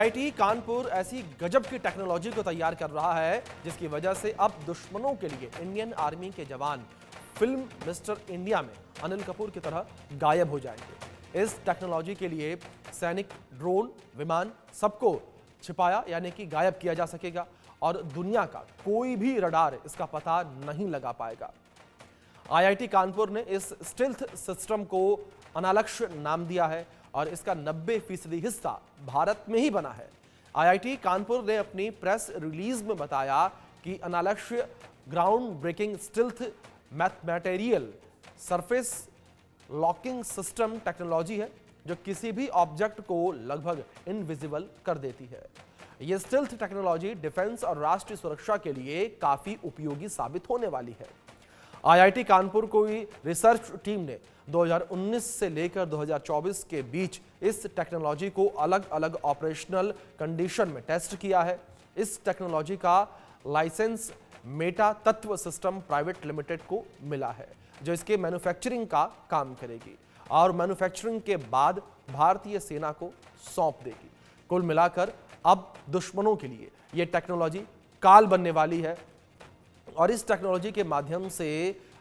IIT Kanpur ऐसी गजब की टेक्नोलॉजी को तैयार कर रहा है जिसकी वजह से अब दुश्मनों के लिए इंडियन आर्मी के जवान फिल्म मिस्टर इंडिया में अनिल कपूर की तरह गायब हो जाएंगे। इस टेक्नोलॉजी के लिए सैनिक, ड्रोन, विमान सबको छिपाया यानी कि गायब किया जा सकेगा और दुनिया का कोई भी रडार इसका पता नहीं लगा पाएगा। आईआईटी कानपुर ने इस स्टिल्थ सिस्टम को अनालक्ष्य नाम दिया है और इसका 90% हिस्सा भारत में ही बना है। आईआईटी कानपुर ने अपनी प्रेस रिलीज में बताया कि Analakshya ground breaking stealth metamaterial surface locking system technology है जो किसी भी ऑब्जेक्ट को लगभग इनविजिबल कर देती है। यह स्टिल्थ टेक्नोलॉजी डिफेंस और राष्ट्रीय सुरक्षा के लिए काफी उपयोगी साबित होने वाली है। आईआईटी कानपुर की रिसर्च टीम ने 2019 से लेकर 2024 के बीच इस टेक्नोलॉजी को अलग अलग ऑपरेशनल कंडीशन में टेस्ट किया है। इस टेक्नोलॉजी का लाइसेंस मेटा तत्व सिस्टम प्राइवेट लिमिटेड को मिला है जो इसके मैन्युफैक्चरिंग का काम करेगी और मैन्युफैक्चरिंग के बाद भारतीय सेना को सौंप देगी। कुल मिलाकर अब दुश्मनों के लिए यह टेक्नोलॉजी काल बनने वाली है और इस टेक्नोलॉजी के माध्यम से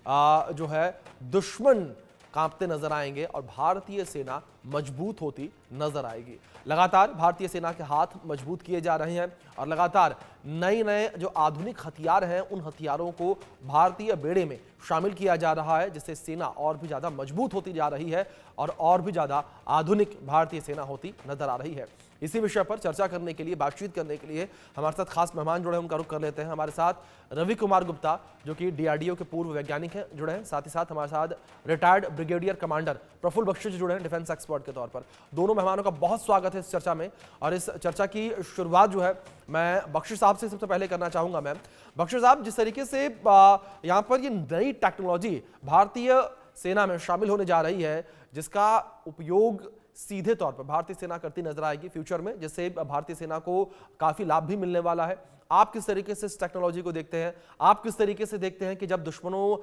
जो है दुश्मन कांपते नजर आएंगे और भारतीय सेना मजबूत होती नजर आएगी। लगातार भारतीय सेना के हाथ मजबूत किए जा रहे हैं और लगातार नए नए जो आधुनिक हथियार हैं उन हथियारों को भारतीय बेड़े में शामिल किया जा रहा है जिससे सेना और भी ज़्यादा मजबूत होती जा रही है और भी ज़्यादा आधुनिक भारतीय सेना होती नजर आ रही है। इसी विषय पर चर्चा करने के लिए, बातचीत करने के लिए हमारे साथ खास मेहमान जुड़े हैं, उनका रुख कर लेते हैं। हमारे साथ रवि कुमार गुप्ता जो कि डीआरडीओ के पूर्व वैज्ञानिक हैं जुड़े हैं, साथ ही साथ हमारे साथ retired brigadier commander Prafulla Bakshi जुड़े हैं डिफेंस एक्सपर्ट के तौर पर। दोनों मेहमानों का बहुत स्वागत है इस चर्चा में और इस चर्चा की शुरुआत जो है मैं बख्शी साहब से सबसे पहले करना चाहूंगा। मैम बख्शी साहब, जिस तरीके से यहाँ पर ये नई टेक्नोलॉजी भारतीय सेना में शामिल होने जा रही है जिसका उपयोग सीधे तौर पर भारतीय सेना करती नजर आएगी फ्यूचर में, जिससे भारतीय सेना को काफी लाभ भी मिलने वाला है, आप किस तरीके से इस टेक्नोलॉजी को देखते हैं? आप किस तरीके से देखते हैं कि जब दुश्मनों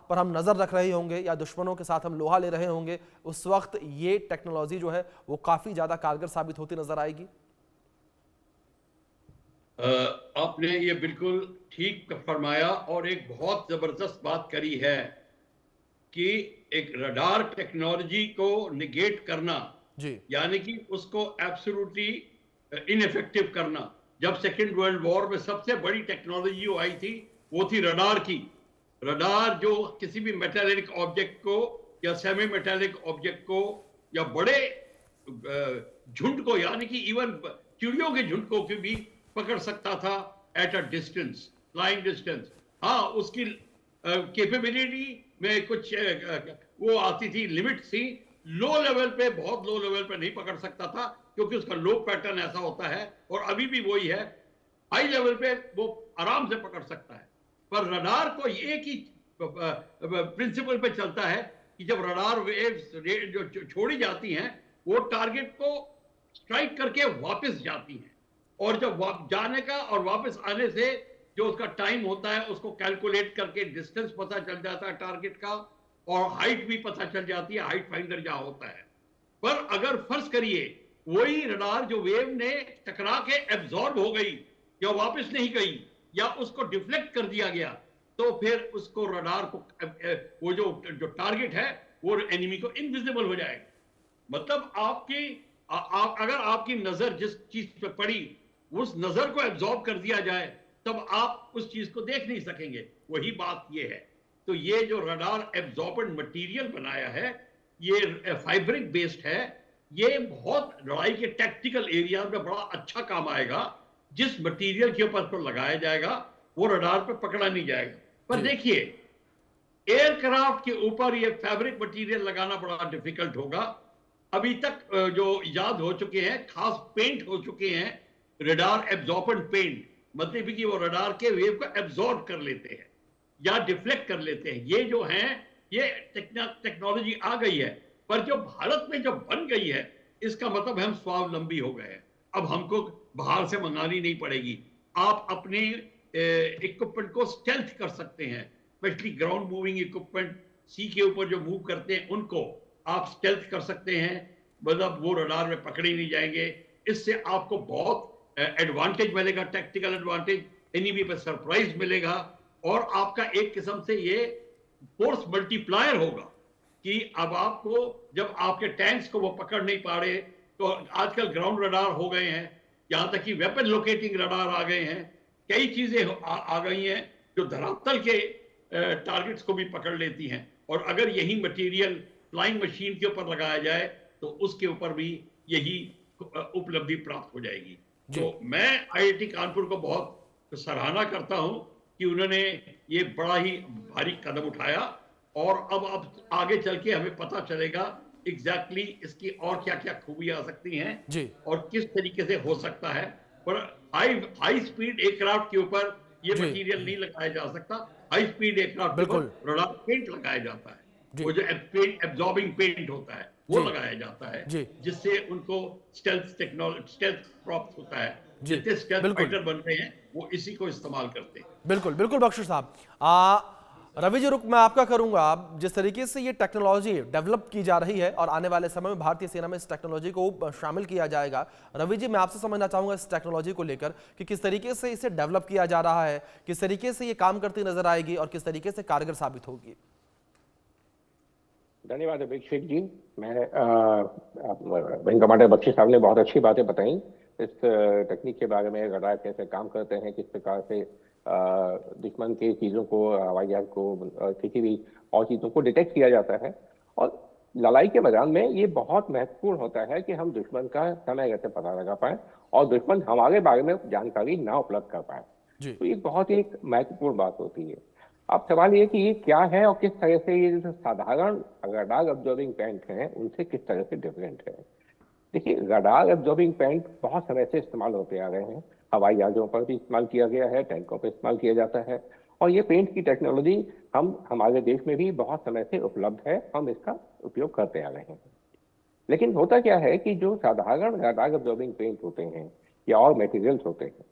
पर हम नजर रख रहे होंगे या दुश्मनों के साथ हम लोहा ले रहे होंगे उस वक्त ये टेक्नोलॉजी जो है वो काफी ज्यादा कारगर साबित होती नजर आएगी? आपने ये बिल्कुल ठीक फरमाया और एक बहुत जबरदस्त बात करी है कि एक रडार टेक्नोलॉजी को निगेट करना जी, यानी कि उसको एब्सोल्युटली इनइफेक्टिव करना। जब सेकेंड वर्ल्ड वॉर में सबसे बड़ी टेक्नोलॉजी आई थी वो थी रडार की। रडार जो किसी भी मेटालिक ऑब्जेक्ट को या सेमी मेटालिक ऑब्जेक्ट को या बड़े झुंड को यानी कि इवन चिड़ियों के झुंड को भी पकड़ सकता था at a distance, flying distance. हाँ, उसकी कैपेबिलिटी में कुछ वो आती थी, लिमिट थी। लो लेवल पे, बहुत लो लेवल पे नहीं पकड़ सकता था क्योंकि उसका लो पैटर्न ऐसा होता है और अभी भी वही है। हाई लेवल पे वो आराम से पकड़ सकता है। पर रडार को एक ही प्रिंसिपल पे चलता है कि जब रडार वेव्स जो छोड़ी जाती हैं वो टारगेट को स्ट्राइक करके वापस जाती हैं और जब जाने का और वापस आने से जो उसका टाइम होता है उसको कैलकुलेट करके डिस्टेंस पता चल जाता है टारगेट का और हाइट भी पता चल जाती है, हाइट फाइंडर जहां होता है। पर अगर फर्ज करिए वही रडार जो वेव ने टकरा के एब्जॉर्ब हो गई या वापस नहीं गई या उसको डिफ्लेक्ट कर दिया गया तो फिर उसको रडार को वो जो टारगेट है वो एनिमी को इनविजिबल हो जाएगा। मतलब अगर आपकी नजर जिस चीज पे पड़ी उस नजर को एब्जॉर्ब कर दिया जाए तब आप उस चीज को देख नहीं सकेंगे। वही बात ये है। तो ये जो रडार एब्जॉर्बेंट मटेरियल बनाया है ये फाइब्रिक बेस्ड है। ये बहुत लड़ाई के टैक्टिकल एरिया में बड़ा अच्छा काम आएगा। जिस मटेरियल के ऊपर तो लगाया जाएगा वो रडार पे पकड़ा नहीं जाएगा। पर देखिए एयरक्राफ्ट के ऊपर ये फैब्रिक मटेरियल लगाना बड़ा डिफिकल्ट होगा। अभी तक जो इजाद हो चुके हैं खास पेंट हो चुके हैं रडार एब्जॉर्बेंट पेंट, मतलब कि वो रडार के वेव को एब्जॉर्ब कर लेते हैं या डिफ्लेक्ट कर लेते हैं। ये जो है ये टेक्नोलॉजी आ गई है पर जो भारत में जो बन गई है इसका मतलब हम स्वावलंबी हो गए हैं। अब हमको बाहर से मंगानी नहीं पड़ेगी। आप अपने इक्विपमेंट को स्टेल्थ कर सकते हैं, स्पेशली ग्राउंड मूविंग इक्विपमेंट सी के ऊपर जो मूव करते हैं उनको आप स्टेल्थ कर सकते हैं। मतलब वो रडार में पकड़े नहीं जाएंगे। इससे आपको बहुत एडवांटेज मिलेगा, टेक्निकल एडवांटेज, एनिमी पे सरप्राइज मिलेगा, और आपका एक किस्म से ये फोर्स मल्टीप्लायर होगा कि अब आपको, जब आपके टैंक्स को वो पकड़ नहीं पा रहे, तो आजकल ग्राउंड रडार हो गए हैं, यहां तक कि वेपन लोकेटिंग रडार आ गए हैं, कई चीजें आ गई हैं जो धरातल के टारगेट्स को भी पकड़ लेती हैं, और अगर यही मटेरियल फ्लाइंग मशीन के ऊपर लगाया जाए तो उसके ऊपर भी यही उपलब्धि प्राप्त हो जाएगी। तो मैं आईआईटी कानपुर को बहुत सराहना करता हूं कि उन्होंने ये बड़ा ही भारी कदम उठाया, और अब आगे चल के हमें पता चलेगा एग्जैक्टली इसकी और क्या क्या खूबियां आ सकती हैं जी। और किस तरीके से हो सकता है। पर हाई स्पीड एयरक्राफ्ट के ऊपर ये जी। मटेरियल नहीं लगाया जा सकता, हाई स्पीड एयरक्राफ्ट के बिल्कुल। ऊपर रडार पेंट लगाया जाता है, जी। वो जो एब्जॉर्बिंग पेंट होता है वो जी। लगाया जाता है, जी। जिससे उनको स्टेल्थ टेक्नोलॉजी, स्टेल्थ प्राप्त होता है। जी। जितने स्टेल्थ बिल्कुल फाइटर बन रहे हैं वो इसी को इस्तेमाल करते हैं। बिल्कुल बिल्कुल बख्शी साहब, रवि जी, रुक मैं आपका करूंगा। जिस तरीके से ये टेक्नोलॉजी डेवलप की जा रही है और आने वाले समय में भारतीय सेना में इस टेक्नोलॉजी को शामिल किया जाएगा, रवि जी मैं आपसे समझना चाहूंगा इस टेक्नोलॉजी को लेकर कि किस तरीके से इसे डेवलप किया जा रहा है, किस तरीके से ये काम करती नजर आएगी और किस तरीके से कारगर साबित होगी। धन्यवाद अभिषेक जी। मैं विंग कमांडर बख्शी साहब ने बहुत अच्छी बातें बताई इस टेक्निक के बारे में, रडार कैसे काम करते हैं, किस प्रकार से दुश्मन की चीज़ों को, हवाई जहाज को, किसी भी और चीज़ों को डिटेक्ट किया जाता है। और लड़ाई के मैदान में ये बहुत महत्वपूर्ण होता है कि हम दुश्मन का समय रहते पता लगा पाए और दुश्मन हमारे बारे में जानकारी ना उपलब्ध कर पाए। तो ये बहुत ही एक महत्वपूर्ण बात होती है। अब सवाल ये कि ये क्या है और किस तरह से ये जो साधारण रडार ऑब्जर्विंग पैंट हैं उनसे किस तरह से डिफरेंट है। देखिए, रडार ऑब्जर्विंग पैंट बहुत समय से इस्तेमाल होते आ रहे हैं, हवाई जहाजों पर भी इस्तेमाल किया गया है, टैंकों पर इस्तेमाल किया जाता है, और ये पेंट की टेक्नोलॉजी हमारे देश में भी बहुत समय से उपलब्ध है, हम इसका उपयोग करते आ रहे हैं। लेकिन होता क्या है कि जो साधारण रडार ऑब्जर्विंग पेंट होते हैं या और मटेरियल्स होते हैं,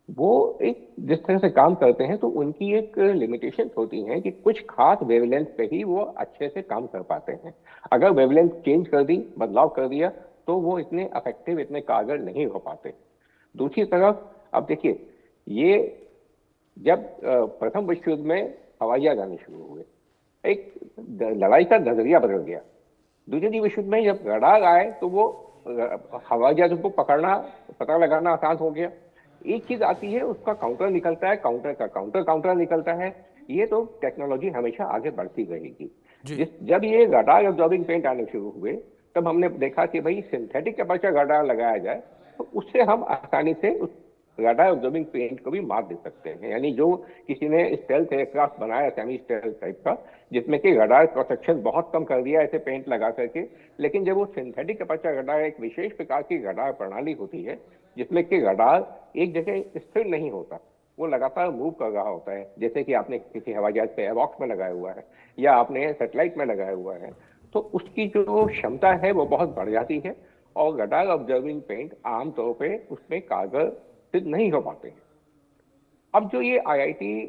वो एक जिस तरह से काम करते हैं तो उनकी एक लिमिटेशन होती है कि कुछ खास वेवलेंथ पे ही वो अच्छे से काम कर पाते हैं। अगर वेवलेंथ चेंज कर दी, बदलाव कर दिया, तो वो इतने इफेक्टिव, इतने कारगर नहीं हो पाते। दूसरी तरफ अब देखिए, ये जब प्रथम विश्व युद्ध में हवाई जहाज आने शुरू हुए, एक लड़ाई का नजरिया बदल गया। दूसरे विश्व युद्ध में जब रडार आए तो वो हवाई जहाजों को पकड़ना, पता लगाना आसान हो गया। एक चीज आती है, उसका काउंटर निकलता है, काउंटर का काउंटर निकलता है। ये तो टेक्नोलॉजी हमेशा आगे बढ़ती रहेगी। जब ये रडार ऑब्जर्विंग पेंट आने शुरू हुए, तब हमने देखा कि भाई सिंथेटिक एपर्चर रडार लगाया जाए तो उससे हम आसानी से उस रडार ऑब्जर्विंग पेंट को भी मार दे सकते हैं। यानी जो किसी ने स्टेल्थ एयरक्राफ्ट बनाया, सेमी स्टेल्थ टाइप का, जिसमें कि रडार प्रोटेक्शन बहुत कम कर दिया ऐसे पेंट लगा करके, लेकिन जब वो सिंथेटिक एपर्चर रडार एक विशेष प्रकार की रडार प्रणाली होती है जिसमें कि रडार एक जगह स्थिर नहीं होता, वो लगातार मूव कर रहा होता है, जैसे कि आपने किसी हवाई जहाज पे एवॉक्स में लगाया हुआ है या आपने सैटेलाइट में लगाया हुआ है, तो उसकी जो क्षमता है वो बहुत बढ़ जाती है और रडार ऑब्जर्विंग पेंट आमतौर पे उसमें कारगर सिद्ध नहीं हो पाते हैं। अब जो ये आईआईटी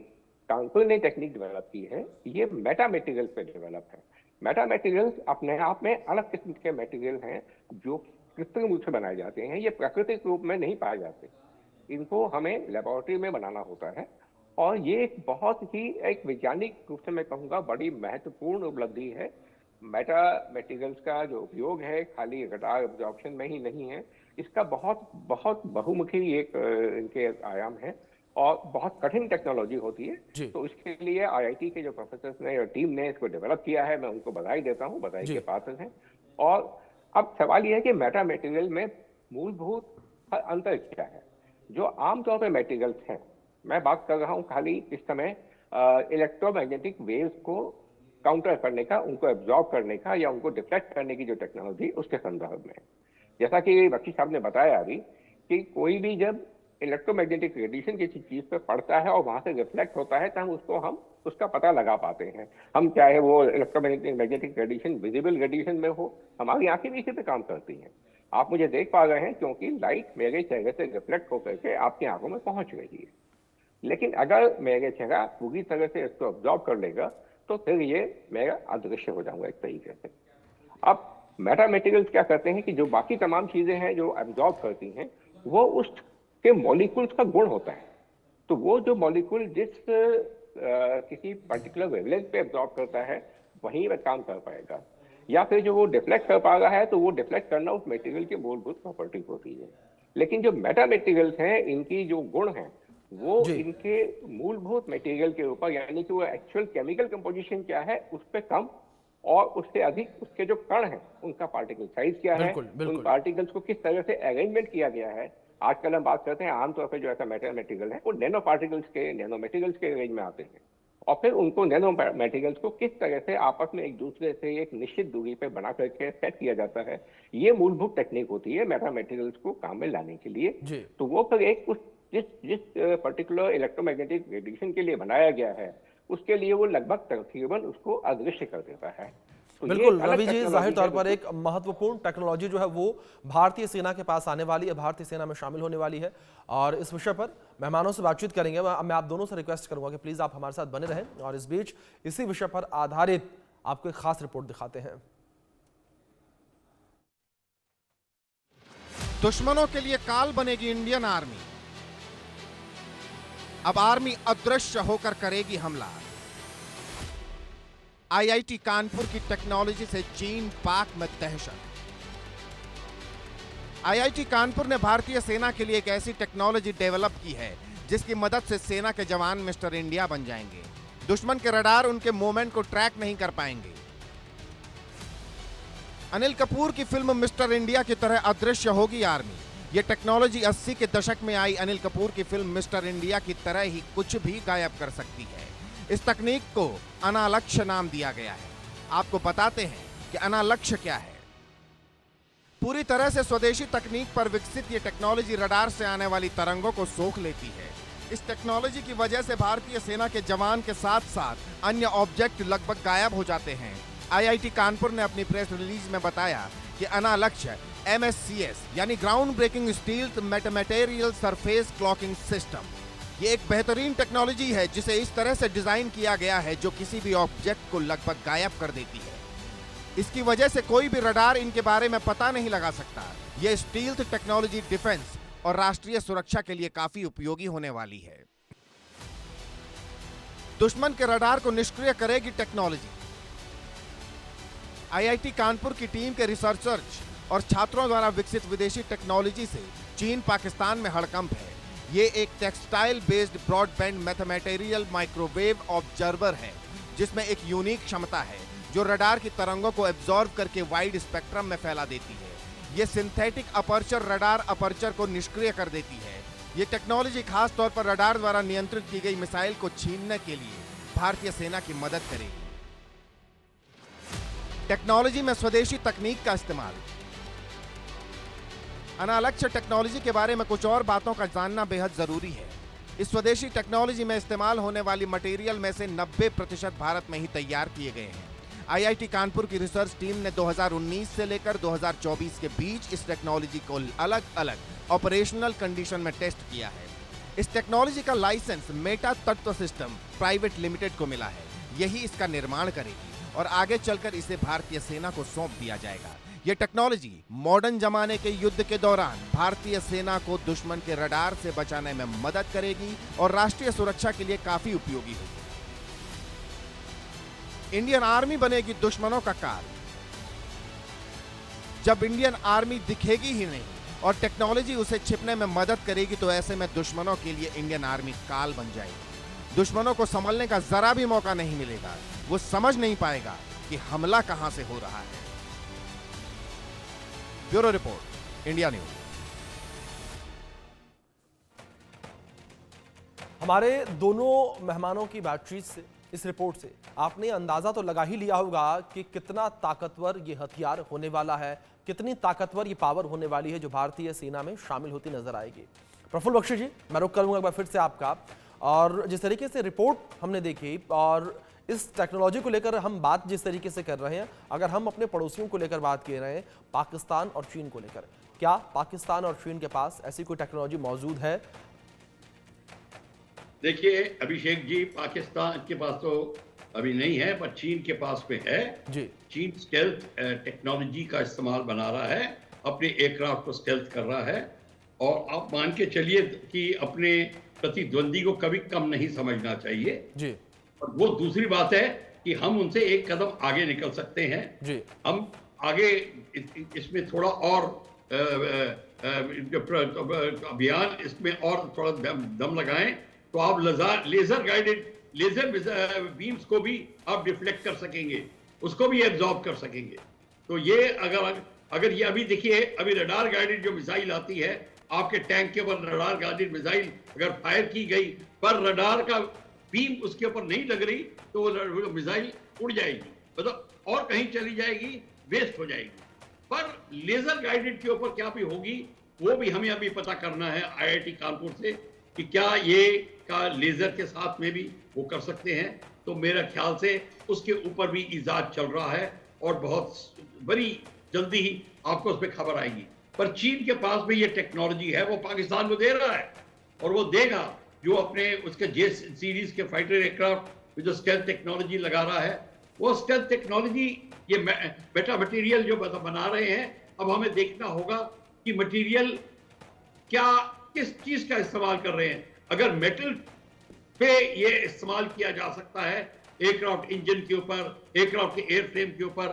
कानपुर ने टेक्निक डेवलप की है, ये मेटा मटेरियल पे डेवलप है। मेटा मटेरियल्स अपने आप में अलग किस्म के मटेरियल हैं जो कृत्रिम रूप से बनाए जाते हैं, ये प्राकृतिक रूप में नहीं पाए जाते, इनको हमें लेबोरेटरी में बनाना होता है। और ये एक बहुत ही एक वैज्ञानिक रूप से मैं कहूँगा बड़ी महत्वपूर्ण उपलब्धि है। मेटा मटेरियल्स का जो उपयोग है खाली रडार ऑब्जर्वेशन में ही नहीं है, इसका बहुत बहुत बहुमुखी एक इनके आयाम है और बहुत कठिन टेक्नोलॉजी होती है। तो इसके लिए आईआईटी के जो प्रोफेसर ने और टीम ने इसको डेवलप किया है, मैं उनको बधाई देता हूँ, बधाई के पात्र हैं। और अब सवाल यह है कि मेटा मटेरियल में मूलभूत अंतर क्या है। जो आमतौर पर मटेरियल्स हैं, मैं बात कर रहा हूँ खाली इस समय इलेक्ट्रोमैग्नेटिक वेव्स को काउंटर करने का, उनको एब्जॉर्ब करने का या उनको डिफ्लेक्ट करने की जो टेक्नोलॉजी, उसके संदर्भ में। जैसा कि बख्शी साहब ने बताया अभी कि कोई भी जब इलेक्ट्रोमैग्नेटिक रेडिएशन किसी चीज पर पड़ता है और वहां से रिफ्लेक्ट होता है, तो हम उसका पता लगा पाते हैं। हम चाहे वो इलेक्ट्रोमैग्नेटिक रेडिएशन विजिबल रेडिएशन में हो, हमारी आंखें भी इसी पे काम करती हैं। आप मुझे देख पा रहे हैं क्योंकि लाइट मेरे चेहरे से रिफ्लेक्ट होकर के आपकी आंखों में पहुंच रही है। लेकिन अगर मेरे चेहरा पूरी तरह से इसको ऑब्जॉर्व कर लेगा तो फिर ये मेरा अदृश्य हो जाऊंगा एक तरीके से। अब मेटा मटेरियल्स क्या करते हैं कि जो बाकी तमाम चीजें हैं जो एब्जॉर्ब करती हैं, वो उसके मॉलिक्यूल्स का गुण होता है। तो वो जो मॉलिक्यूल जिस किसी पर्टिकुलर वेवलेंथ पे एब्जॉर्ब करता है, वहीं वह काम कर पाएगा। या फिर जो वो डिफ्लेक्ट कर पा रहा है, तो वो डिफ्लेक्ट करना उस मटेरियल की मूलभूत प्रॉपर्टी होती है। लेकिन जो मेटा मटेरियल्स हैं, इनकी जो गुण हैं, वो जी इनके मूलभूत मटेरियल के ऊपर, यानी कि वो एक्चुअल केमिकल कंपोजिशन क्या है उस पे कम, और उससे अधिक उसके जो कण हैं उनका पार्टिकल साइज क्या है, बिल्कुल उन बिल्कुल। पार्टिकल्स को किस तरह से अरेंजमेंट किया गया है। आजकल हम बात करते हैं आमतौर पर जो ऐसा मेटल मटेरियल है वो नैनो पार्टिकल्स के, नैनो मटेरियल्स के रेंज में आते हैं, और फिर उनको नैनो मटेरियल्स को किस तरह से आपस में एक दूसरे से एक निश्चित दूरी पे बना करके सेट किया जाता है, ये मूलभूत टेक्निक होती है मेटा मटेरियल्स को काम में लाने के लिए। जी तो वो फिर एक उस जिस जिस पर्टिकुलर इलेक्ट्रोमैग्नेटिक रेडिएशन के लिए बनाया गया है, उसके लिए वो लगभग तकरीबन उसको अदृश्य कर देता है। तो ये बिल्कुल एक अलग रवि जी, टेक्नोलॉजी जाहिर है तौर पर जो एक महत्वपूर्ण टेक्नोलॉजी जो है वो भारतीय सेना के पास आने वाली है, भारतीय सेना में शामिल होने वाली है। और इस विषय पर मेहमानों से बातचीत करेंगे। मैं आप दोनों से रिक्वेस्ट करूंगा कि प्लीज आप हमारे साथ बने रहें, और इस बीच इसी विषय पर आधारित आपको एक खास रिपोर्ट दिखाते हैं। दुश्मनों के लिए काल बनेगी इंडियन आर्मी। अब आर्मी अदृश्य होकर करेगी हमला। आईआईटी कानपुर की टेक्नोलॉजी से चीन पाक में दहशत। आईआईटी कानपुर ने भारतीय सेना के लिए एक ऐसी टेक्नोलॉजी डेवलप की है जिसकी मदद से सेना के जवान मिस्टर इंडिया बन जाएंगे। दुश्मन के रडार उनके मूवमेंट को ट्रैक नहीं कर पाएंगे। अनिल कपूर की फिल्म मिस्टर इंडिया की तरह अदृश्य होगी आर्मी। यह टेक्नोलॉजी 80 के दशक में आई अनिल कपूर की फिल्म मिस्टर इंडिया की तरह ही कुछ भी गायब कर सकती है। इस तकनीक को अनालक्ष्य नाम दिया गया है। आपको बताते हैं कि अनालक्ष्य क्या है। पूरी तरह से स्वदेशी तकनीक पर विकसित ये टेक्नोलॉजी रडार से आने वाली तरंगों को सोख लेती है। इस टेक्नोलॉजी की वजह से भारतीय सेना के जवान के साथ साथ अन्य ऑब्जेक्ट लगभग गायब हो जाते हैं। आईआईटी कानपुर ने अपनी प्रेस रिलीज में बताया कि अनालक्ष्य MSCS यानी ground breaking stealth metamaterial surface cloaking system, ये एक बेहतरीन टेक्नोलॉजी है जिसे इस तरह से डिजाइन किया गया है जो किसी भी ऑब्जेक्ट को लगभग गायब कर देती है। इसकी वजह से कोई भी रडार इनके बारे में पता नहीं लगा सकता। यह स्टील्थ टेक्नोलॉजी डिफेंस और राष्ट्रीय सुरक्षा के लिए काफी उपयोगी होने वाली है। दुश्मन के रडार को निष्क्रिय करेगी टेक्नोलॉजी। आईआईटी कानपुर की टीम के रिसर्चर्स और छात्रों द्वारा विकसित विदेशी टेक्नोलॉजी से चीन पाकिस्तान में हड़कंप है। ये एक textile based broadband metamaterial microwave observer है जिसमें एक यूनिक क्षमता है जो रडार की तरंगों को एब्जॉर्ब करके वाइड स्पेक्ट्रम में फैला देती है। ये सिंथेटिक अपर्चर रडार अपर्चर को निष्क्रिय कर देती है। ये टेक्नोलॉजी खास तौर पर रडार द्वारा नियंत्रित की गई मिसाइल को छीनने के लिए भारतीय सेना की मदद करेगी। टेक्नोलॉजी में स्वदेशी तकनीक का इस्तेमाल। अनालक्ष्य टेक्नोलॉजी के बारे में कुछ और बातों का जानना बेहद जरूरी है। इस स्वदेशी टेक्नोलॉजी में इस्तेमाल होने वाली मटेरियल में से 90% भारत में ही तैयार किए गए हैं। आईआईटी कानपुर की रिसर्च टीम ने 2019 से लेकर 2024 के बीच इस टेक्नोलॉजी को अलग अलग ऑपरेशनल कंडीशन में टेस्ट किया है। इस टेक्नोलॉजी का लाइसेंस मेटा तत्व सिस्टम प्राइवेट लिमिटेड को मिला है। यही इसका निर्माण करेगी और आगे चलकर इसे भारतीय सेना को सौंप दिया जाएगा। यह टेक्नोलॉजी मॉडर्न जमाने के युद्ध के दौरान भारतीय सेना को दुश्मन के रडार से बचाने में मदद करेगी और राष्ट्रीय सुरक्षा के लिए काफी उपयोगी होगी। इंडियन आर्मी बनेगी दुश्मनों का काल। जब इंडियन आर्मी दिखेगी ही नहीं और टेक्नोलॉजी उसे छिपने में मदद करेगी तो ऐसे में दुश्मनों के लिए इंडियन आर्मी काल बन जाएगी। दुश्मनों को संभलने का जरा भी मौका नहीं मिलेगा। वो समझ नहीं पाएगा कि हमला कहां से हो रहा है। Bureau report, India news. हमारे दोनों मेहमानों की बातचीत से, इस रिपोर्ट से आपने अंदाजा तो लगा ही लिया होगा कि कितना ताकतवर ये हथियार होने वाला है, कितनी ताकतवर ये पावर होने वाली है जो भारतीय सेना में शामिल होती नजर आएगी। प्रफुल्ल बख्शी जी, मैं रुक करूंगा एक बार फिर से आपका। और जिस तरीके से रिपोर्ट हमने देखी और इस टेक्नोलॉजी को लेकर हम बात जिस तरीके से कर रहे हैं, अगर हम अपने पड़ोसियों को लेकर बात कर रहे हैं, पाकिस्तान और चीन को लेकर, क्या पाकिस्तान और चीन के पास ऐसी कोई टेक्नोलॉजी मौजूद है? देखिए अभिषेक जी, पाकिस्तान के पास तो अभी नहीं है, पर चीन के पास में है। जी चीन स्टेल्थ टेक्नोलॉजी का इस्तेमाल बना रहा है, अपने एयरक्राफ्ट को स्टेल्थ कर रहा है, और आप मान के चलिए कि अपने प्रतिद्वंदी को कभी कम नहीं समझना चाहिए। जी और वो दूसरी बात है कि हम उनसे एक कदम आगे निकल सकते हैं। जी हम आगे इसमें थोड़ा और अभियान इसमें और थोड़ा दम लगाएं, तो आप लेजर गाइडेड लेजर बीम्स को भी आप डिफ्लेक्ट कर सकेंगे, उसको भी एब्जॉर्ब कर सकेंगे। तो ये अगर ये अभी देखिए, अभी रडार गाइडेड जो मिसाइल आती है, आपके टैंक के ऊपर रडार गाइडेड मिसाइल अगर फायर की गई पर रडार का बीम उसके ऊपर नहीं लग रही, तो वो मिसाइल उड़ जाएगी, मतलब और कहीं चली जाएगी, वेस्ट हो जाएगी। पर लेजर गाइडेड के ऊपर क्या भी होगी, वो भी हमें अभी पता करना है आईआईटी कानपुर से कि क्या ये का लेजर के साथ में भी वो कर सकते हैं। तो मेरा ख्याल से उसके ऊपर भी इजाद चल रहा है, और बहुत बड़ी जल्दी ही आपको उस पर खबर आएगी। पर चीन के पास में ये टेक्नोलॉजी है, वो पाकिस्तान को दे रहा है, और वो देगा। जो अपने उसके जे सीरीज के फाइटर एयरक्राफ्ट में जो स्टेल्थ टेक्नोलॉजी लगा रहा है, वो स्टेल्थ टेक्नोलॉजी ये बेटा मटेरियल जो बना रहे हैं, अब हमें देखना होगा कि मटेरियल क्या किस चीज का इस्तेमाल कर रहे हैं। अगर मेटल पे ये इस्तेमाल किया जा सकता है एयरक्राफ्ट इंजन के ऊपर, एयरक्राफ्ट के एयरफ्रेम के ऊपर,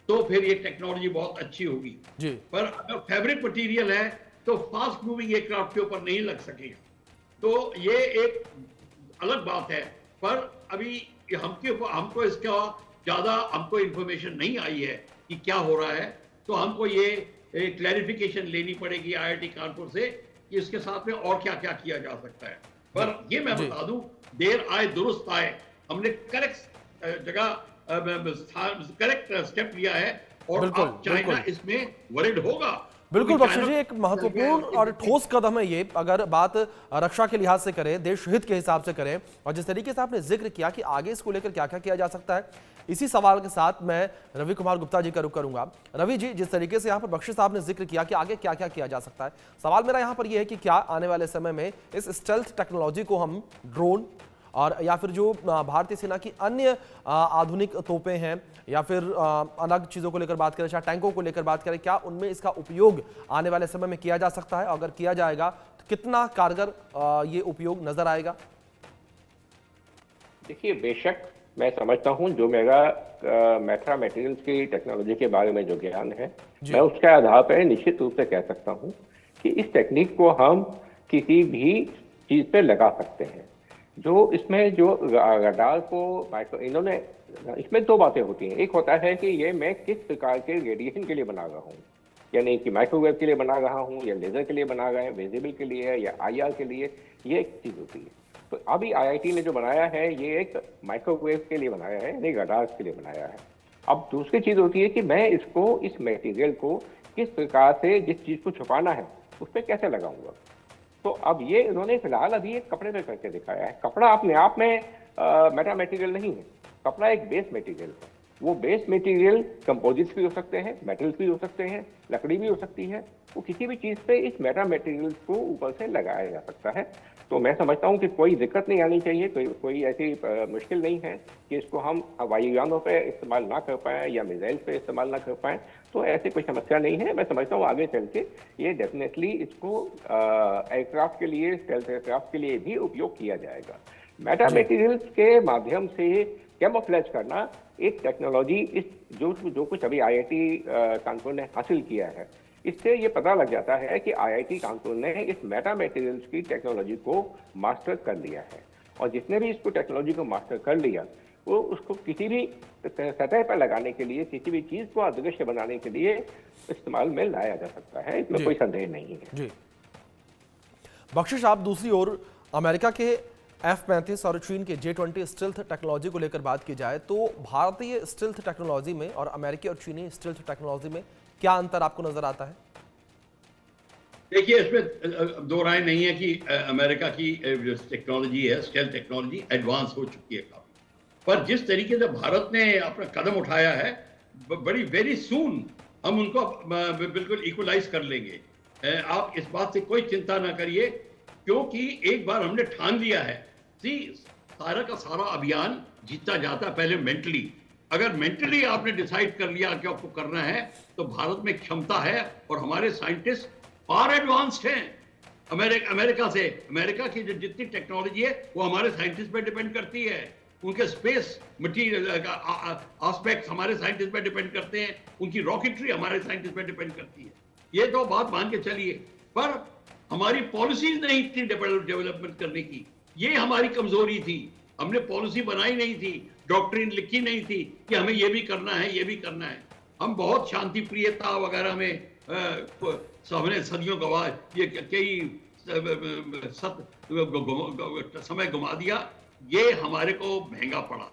तो फिर ये टेक्नोलॉजी बहुत अच्छी होगी जी। पर अगर फैब्रिक मटेरियल है तो फास्ट मूविंग एयरक्राफ्ट के ऊपर नहीं लग सकेगा। तो ये एक अलग बात है। पर अभी हमको इसका ज्यादा हमको इंफॉर्मेशन नहीं आई है कि क्या हो रहा है, तो हमको ये क्लैरिफिकेशन लेनी पड़ेगी आईआईटी कानपुर से कि इसके साथ में और क्या क्या किया जा सकता है। पर ये मैं बता दूं, देर आए दुरुस्त आए, हमने करेक्ट जगह करेक्ट स्टेप लिया है, और अब चाइना इसमें वरिड होगा। बिल्कुल बख्शी जी, एक महत्वपूर्ण और ठोस कदम है ये। अगर बात रक्षा के लिहाज से करें, देश हित के हिसाब से करें, और जिस तरीके से आपने जिक्र किया कि आगे इसको लेकर क्या क्या किया जा सकता है, इसी सवाल के साथ मैं रवि कुमार गुप्ता जी का रुख करूंगा। रवि जी, जिस तरीके से यहाँ पर बख्शी साहब ने जिक्र किया कि आगे क्या क्या किया जा सकता है, सवाल मेरा यहाँ पर यह है कि क्या आने वाले समय में इस स्टेल्थ टेक्नोलॉजी को हम ड्रोन और या फिर जो भारतीय सेना की अन्य आधुनिक तोपें हैं, या फिर अलग चीज़ों को लेकर बात करें, चाहे टैंकों को लेकर बात करें, क्या उनमें इसका उपयोग आने वाले समय में किया जा सकता है? अगर किया जाएगा तो कितना कारगर ये उपयोग नजर आएगा? देखिए, बेशक मैं समझता हूं, जो मेरा मेट्रा मटेरियल्स की टेक्नोलॉजी के बारे में जो ज्ञान है, मैं उसके आधार पर निश्चित रूप से कह सकता हूं कि इस टेक्निक को हम किसी भी चीज पे लगा सकते हैं। जो इसमें जो रडार को इन्होंने, इसमें दो बातें होती हैं। एक होता है कि ये मैं किस प्रकार के रेडिएशन के लिए बना रहा हूँ, यानी कि माइक्रोवेव के लिए बना रहा हूँ, या लेजर के लिए बना रहा है, विजिबल के लिए या आईआर के लिए, ये एक चीज होती है। तो अभी आईआईटी ने जो बनाया है, ये एक माइक्रोवेव के लिए बनाया है, यानी रडार के लिए बनाया है। अब दूसरी चीज होती है कि मैं इसको, इस मटेरियल को किस प्रकार से, जिस चीज को छुपाना है उस पर कैसे लगाऊंगा। तो अब ये इन्होंने फिलहाल अभी एक कपड़े पे करके दिखाया है। कपड़ा अपने आप में मेटा मटेरियल नहीं है, कपड़ा एक बेस मटेरियल है। वो बेस मटेरियल कंपोजिट्स भी हो सकते हैं, मेटल्स भी हो सकते हैं, लकड़ी भी हो सकती है। वो किसी भी चीज़ पे इस मेटा मटेरियल्स को ऊपर से लगाया जा सकता है। तो मैं समझता हूँ कि कोई दिक्कत नहीं आनी चाहिए, कोई ऐसी मुश्किल नहीं है कि इसको हम वायुयानों पे इस्तेमाल ना कर पाएँ या मिसाइल पे इस्तेमाल ना कर पाएँ। तो ऐसी कोई समस्या नहीं है। मैं समझता हूँ आगे चल के ये डेफिनेटली इसको एयरक्राफ्ट के लिए, स्टेल्थ एयरक्राफ्ट के लिए भी उपयोग किया जाएगा। मेटा मटेरियल्स के माध्यम से कैमोफ्लेज करना एक टेक्नोलॉजी, इस जो कुछ अभी आईआईटी कानपुर ने हासिल किया है, इससे ये पता लग जाता है कि आईआईटी कानपुर ने इस मेटा मटेरियल्स की टेक्नोलॉजी को मास्टर कर लिया है। और जिसने भी इसको टेक्नोलॉजी को मास्टर कर लिया, वो उसको किसी भी सतह पर लगाने के लिए, किसी भी चीज को अदृश्य बनाने के लिए इस्तेमाल में लाया जा सकता है। इसमें कोई संदेह नहीं है जी। बख्शिश, आप दूसरी ओर अमेरिका के F-35 और चीन के J-20 स्टेल्थ टेक्नोलॉजी को लेकर बात की जाए, तो भारतीय स्टेल्थ टेक्नोलॉजी में और अमेरिकी और चीनी स्टेल्थ टेक्नोलॉजी में क्या अंतर आपको नजर आता है? देखिए, इसमें दो राय नहीं है कि अमेरिका की जो टेक्नोलॉजी है, स्टेल्थ टेक्नोलॉजी एडवांस हो चुकी है काफी। पर जिस तरीके से भारत ने अपना कदम उठाया है, बड़ी वेरी सून हम उनको बिल्कुल इक्वलाइज कर लेंगे। आप इस बात से कोई चिंता ना करिए, क्योंकि एक बार हमने ठान लिया है। सारा का सारा अभियान जीता जाता है पहले मेंटली। अगर मेंटली आपने डिसाइड कर लिया कि आपको करना है, तो भारत में क्षमता है और हमारे साइंटिस्ट फार एडवांस्ड हैं अमेरिका से। अमेरिका की जो जितनी टेक्नोलॉजी है वो हमारे साइंटिस्ट पे डिपेंड करती है। उनके स्पेस मटीरियल एस्पेक्ट्स हमारे साइंटिस्ट पे डिपेंड करते हैं, उनकी रॉकेटरी हमारे साइंटिस्ट पे डिपेंड करती है। ये तो बात मान के चलिए, पर हमारी पॉलिसीज नहीं इतनी डेवलपमेंट करने की, ये हमारी कमजोरी थी। हमने पॉलिसी बनाई नहीं थी, डॉक्ट्रिन लिखी नहीं थी कि हमें ये भी करना है, ये भी करना है। हम बहुत शांति प्रियता वगैरह में हमने सदियों गवा, ये कई समय घुमा दिया, ये हमारे को महंगा पड़ा।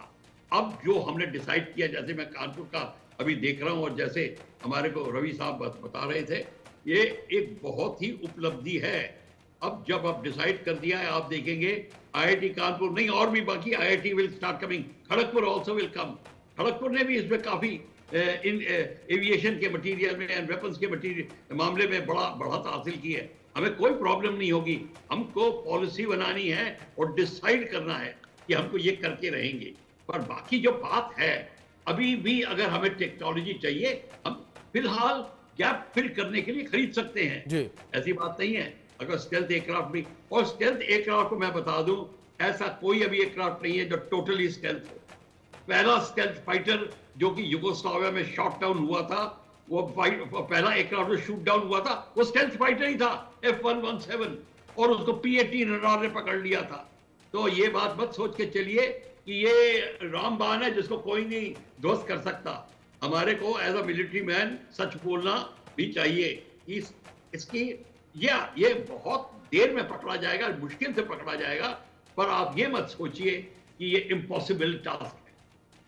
अब जो हमने डिसाइड किया, जैसे मैं कानपुर का अभी देख रहा हूं और जैसे हमारे को रवि साहब बता रहे थे, ये एक बहुत ही उपलब्धि है। अब जब आप डिसाइड कर दिया है, आप देखेंगे आईआईटी कानपुर नहीं और भी बाकी IIT will start coming, Kharagpur also will come. Kharagpur ने भी इसमें काफी इन एविएशन के मटेरियल में एंड वेपन्स के मटेरियल मामले में बड़ा बढ़त हासिल की है। हमें कोई प्रॉब्लम नहीं होगी। हमको पॉलिसी बनानी है और डिसाइड करना है कि हमको ये करके रहेंगे। पर बाकी जो बात है, अभी भी अगर हमें टेक्नोलॉजी चाहिए, हम फिलहाल गैप फिल करने के लिए खरीद सकते हैं जी। ऐसी बात नहीं है। अगर स्टेल्थ एयरक्राफ्ट भी, और स्टेल्थ एयरक्राफ्ट को मैं बता दूं, ऐसा कोई अभी एयरक्राफ्ट नहीं है जो टोटली स्टेल्थ हो। पहला स्टेल्थ फाइटर जो कि युगोस्लाविया में शॉट डाउन हुआ था, वो पहला एयरक्राफ्ट जो शूट डाउन हुआ था, वो स्टेल्थ फाइटर ही था, F117, और उसको P-18 रडार ने पकड़ लिया था। तो ये बात मत सोच के चलिए कि ये रामबाण है जिसको कोई नहीं ध्वस्त कर सकता। हमारे को एज अ मिलिट्री मैन सच बोलना भी चाहिए। इसकी ये बहुत देर में पकड़ा जाएगा, मुश्किल से पकड़ा जाएगा, पर आप ये मत सोचिए कि ये इम्पॉसिबल टास्क है।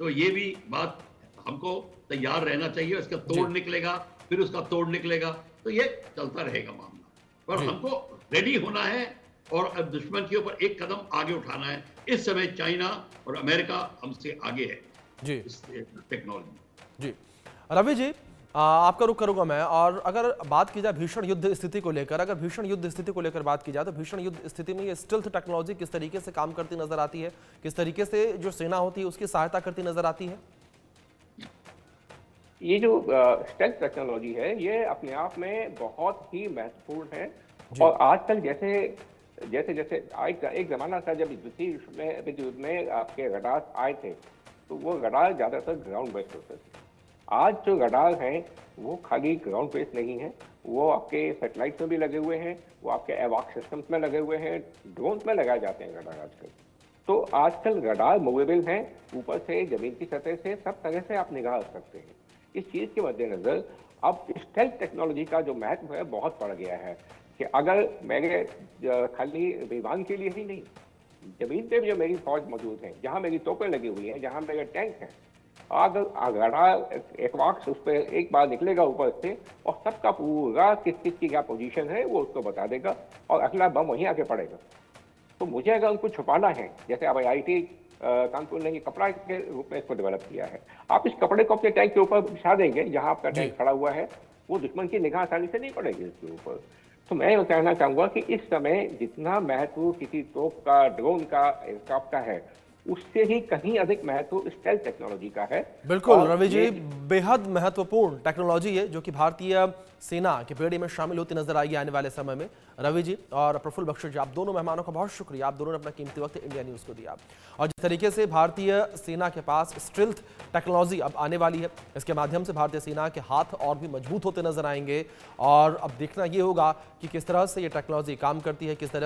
तो ये भी बात हमको तैयार रहना चाहिए। इसका तोड़ निकलेगा, फिर उसका तोड़ निकलेगा, तो ये चलता रहेगा मामला। पर हमको रेडी होना है और अब दुश्मन के ऊपर एक कदम आगे उठाना है। इस समय चाइना और अमेरिका हमसे आगे है जी इस टेक्नोलॉजी। जी रवि जी, आपका रुख करूंगा मैं। और अगर बात की जाए भीषण युद्ध स्थिति को लेकर, अगर भीषण युद्ध स्थिति को लेकर बात की जाए, तो भीषण युद्ध स्थिति में ये स्टेल्थ टेक्नोलॉजी किस तरीके से काम करती नजर आती है, किस तरीके से जो सेना होती है उसकी सहायता करती नजर आती है? ये जो स्टेल्थ टेक्नोलॉजी है, ये अपने आप में बहुत ही महत्वपूर्ण है। और आजकल जैसे जैसे जैसे एक जमाना था जब द्वितीय युद्ध में आपके रडार आए थे, तो वो रडार ज्यादातर ग्राउंड बेस्ड होते थे। आज जो रडार हैं वो खाली ग्राउंड बेस्ड नहीं है, वो आपके सैटेलाइट में भी लगे हुए हैं, वो आपके एवॉक सिस्टम्स में लगे हुए हैं, ड्रोन में लगाए जाते हैं रडार आजकल। तो आजकल रडार मूवेबल हैं, ऊपर से जमीन की सतह से सब तरह से आप निगाह रख सकते हैं। इस चीज के मद्देनजर अब स्टेल्थ टेक्नोलॉजी का जो महत्व है बहुत बढ़ गया है कि अगर मेरे खाली विमान के लिए ही नहीं, जमीन पे भी जो मेरी फौज मौजूद है, जहां मेरी तोपें लगी हुई हैं, जहां मेरे टैंक हैं, अगर रडार एक वक्त उस पर एक बार निकलेगा ऊपर से और सबका पूरा किस किस की क्या पोजीशन है वो उसको बता देगा और अगला बम वहीं आके पड़ेगा। तो मुझे अगर उनको छुपाना है, जैसे अब आईआईटी कानपुर ने ये कपड़ा के रूप में इसको डेवलप किया है, आप इस कपड़े को अपने टैंक के ऊपर बिछा देंगे, जहां आपका टैंक खड़ा हुआ है वो दुश्मन की निगाह आसानी से नहीं पड़ेगी इसके ऊपर। तो मैं ये कहना चाहूंगा कि इस समय जितना महत्व किसी तोप का, ड्रोन का, एयरक्राफ्ट का है, उससे ही कहीं अधिक महत्व स्टेल्थ टेक्नोलॉजी का है। बिल्कुल रवि जी, बेहद महत्वपूर्ण टेक्नोलॉजी है जो कि भारतीय सेना के बेड़े में शामिल होती नजर आएगी आने वाले समय में। रवि जी और प्रफुल्ल बख्शी जी, आप दोनों मेहमानों का बहुत शुक्रिया, आप दोनों ने अपना कीमती वक्त इंडिया न्यूज को दिया। और जिस तरीके से भारतीय सेना के पास स्टेल्थ टेक्नोलॉजी अब आने वाली है, इसके माध्यम से भारतीय सेना के हाथ और भी मजबूत होते नजर आएंगे। और अब देखना ये होगा कि किस तरह से ये टेक्नोलॉजी काम करती है, किस तरह